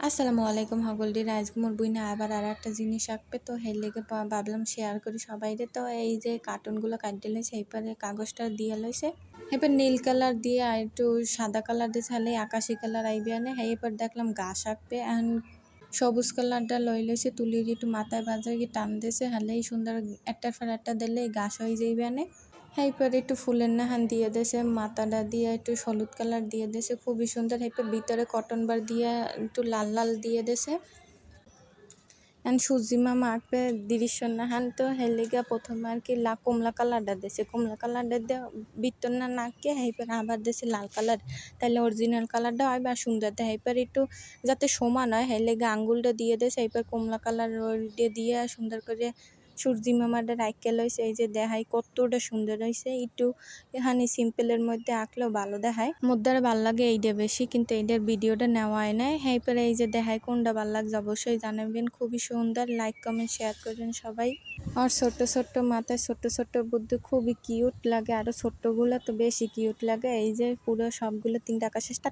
আসসালামু আলাইকুম হগলডি আজকে মোর বুইনা আবার আর একটা জিনিস আঁকবে তো হের লেগে ভাবলাম শেয়ার করি সবাইরে। তো এই যে কার্টুনগুলো কাটতে লইছে এইপারে কাগজটা দিয়ে লইছে, এবার নীল কালার দিয়ে আর একটু সাদা কালার দিয়ে ছালে আকাশি কালার আইবে আনে। হ্যাঁ এবার দেখলাম গাছ আঁকবে এখন সবুজ কালারটা লই লইছে তুলির একটু মাথায় বাজার গিয়ে টান দিয়েছে, হালেই সুন্দর একটার পর একটা দিলে গাছ হয়ে যাইবে আনে। হ্যাঁ এরপর একটু ফুলের নাহান দিয়ে দিয়েছে, মাথাটা দিয়ে একটু হলুদ কালার দিয়ে দিয়েছে, খুবই সুন্দর। এরপর ভিতরে কটন বার দিয়ে একটু লাল লাল দিয়ে দিয়েছে। এখন সূর্যি মামা আঁকবে দৃশ্য নাহান, তো হেলিগা প্রথমে আর কি কমলা কালারটা দিয়েছে, কমলা কালারটা দিয়ে ভিতর না নাকে এরপর আবার দিয়েছে লাল কালার, তাহলে অরিজিনাল কালারটা হয় বা সুন্দর দেয়। এরপর একটু যাতে সমান হয় হেলিগা আঙ্গুলটা দিয়ে দিয়েছে, এরপর কমলা কালার দিয়ে সুন্দর করে সূর্যি মামাটা রাইখে লইছে। এই যে দেখাই কতটা সুন্দর হয়েছে, একটু এখানে সিম্পলের মধ্যে আঁকলেও ভালো দেখায়। মোদ্দারে ভাল লাগে এইটা বেশি, কিন্তু এইটার ভিডিওটা নেওয়া হয় নাই। হ্যাঁ পরে এই যে দেখায় কোনটা ভাল লাগছে অবশ্যই জানাবেন। খুবই সুন্দর, লাইক কমেন্ট শেয়ার করেন সবাই। আর ছোট্ট ছোট্ট মাথায় ছোট্ট ছোট্ট বুদ্ধি খুবই কিউট লাগে, আরো ছোট্টগুলো তো বেশি কিউট লাগে। এই যে পুরো সবগুলো 3 টাকা শেষটা